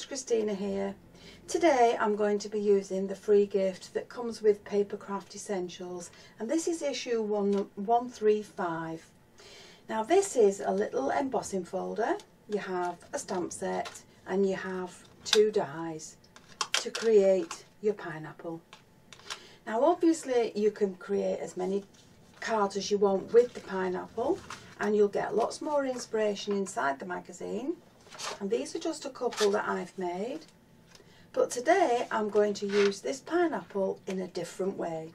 it's Christina here. Today I'm going to be using the free gift that comes with Papercraft Essentials, and this is issue 135. Now this is a little embossing folder. You have a stamp set and you have 2 dies to create your pineapple. Now obviously you can create as many cards as you want with the pineapple, and you'll get lots more inspiration inside the magazine. And these are just a couple that I've made. But today I'm going to use this pineapple in a different way.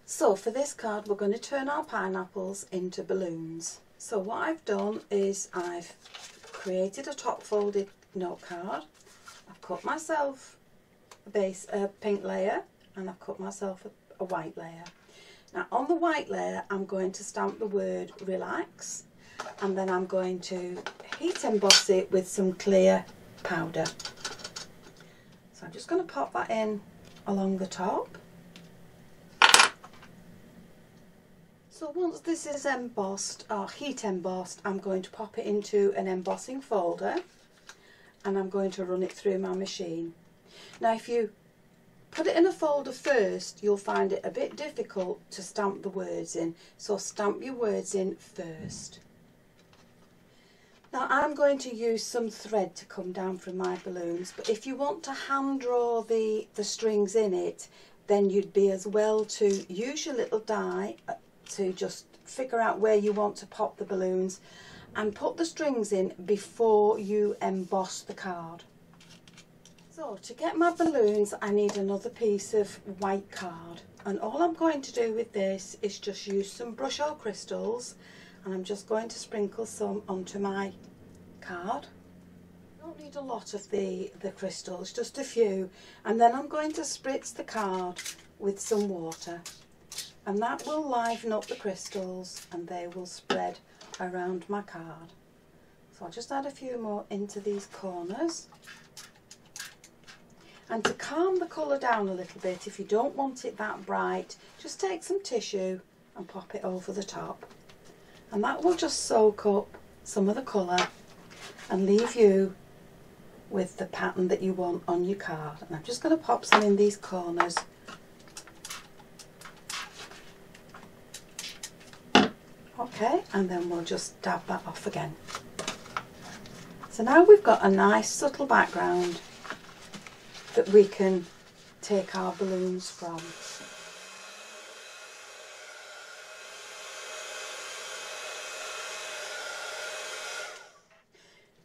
So for this card we're going to turn our pineapples into balloons. So what I've done is I've created a top folded note card. I've cut myself a pink layer, and I've cut myself a white layer. Now on the white layer I'm going to stamp the word relax, and then I'm going to heat emboss it with some clear powder. So I'm just going to pop that in along the top. So once this is embossed or heat embossed, I'm going to pop it into an embossing folder and I'm going to run it through my machine. Now if you put it in a folder first, you'll find it a bit difficult to stamp the words in, so stamp your words in first. Now I'm going to use some thread to come down from my balloons, but if you want to hand draw the strings in it, then you'd be as well to use your little die to just figure out where you want to pop the balloons and put the strings in before you emboss the card. So to get my balloons I need another piece of white card, and all I'm going to do with this is just use some brush or crystals, and I'm just going to sprinkle some onto my card. I don't need a lot of the crystals, just a few, and then I'm going to spritz the card with some water, and that will liven up the crystals and they will spread around my card. So I'll just add a few more into these corners. And to calm the colour down a little bit, if you don't want it that bright, just take some tissue and pop it over the top. And that will just soak up some of the colour and leave you with the pattern that you want on your card. And I'm just going to pop some in these corners. Okay, and then we'll just dab that off again. So now we've got a nice subtle background that we can take our balloons from.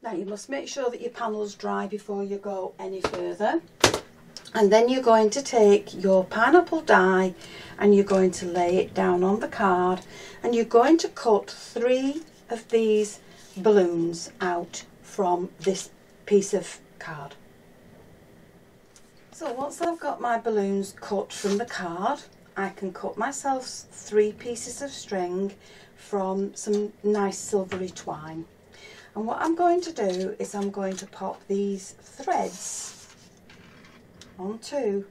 Now you must make sure that your panel's dry before you go any further, and then you're going to take your pineapple die and you're going to lay it down on the card, and you're going to cut 3 of these balloons out from this piece of card. So once I've got my balloons cut from the card, I can cut myself 3 pieces of string from some nice silvery twine. And what I'm going to do is I'm going to pop these threads onto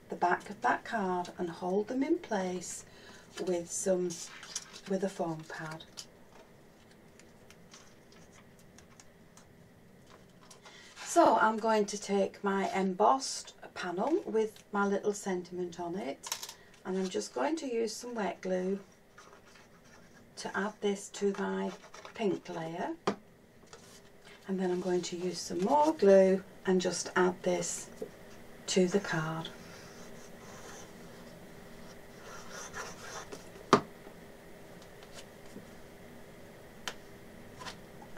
the back of that card and hold them in place with a foam pad. So I'm going to take my embossed panel with my little sentiment on it, and I'm just going to use some wet glue to add this to my pink layer, and then I'm going to use some more glue and just add this to the card.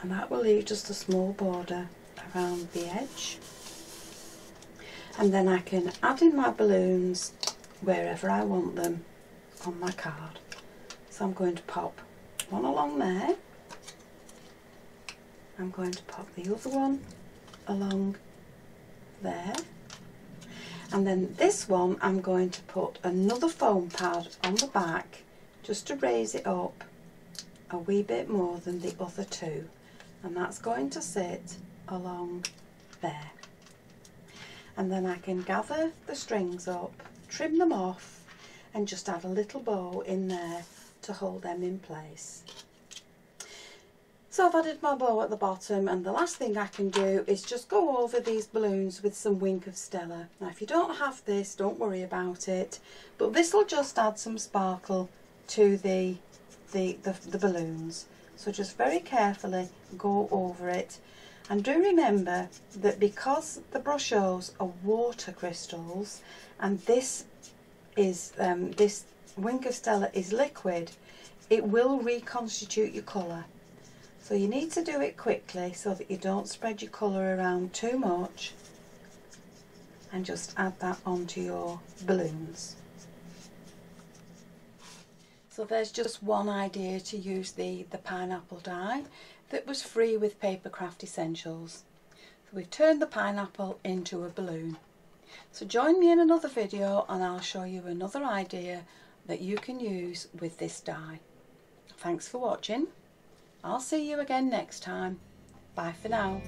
And that will leave just a small border around the edge, and then I can add in my balloons wherever I want them on my card. So I'm going to pop one along there, I'm going to pop the other one along there, and then this one I'm going to put another foam pad on the back just to raise it up a wee bit more than the other 2, and that's going to sit along there. And then I can gather the strings up, trim them off, and just add a little bow in there to hold them in place. So I've added my bow at the bottom, and the last thing I can do is just go over these balloons with some Wink of Stella. Now if you don't have this, don't worry about it, but this will just add some sparkle to the balloons. So just very carefully go over it, and do remember that because the brushos are water crystals and this is this Wink of Stella is liquid, it will reconstitute your colour. So you need to do it quickly so that you don't spread your colour around too much, and just add that onto your balloons. So there's just one idea to use the pineapple die that was free with Papercraft Essentials. So we've turned the pineapple into a balloon. So join me in another video and I'll show you another idea that you can use with this die. Thanks for watching. I'll see you again next time. Bye for now.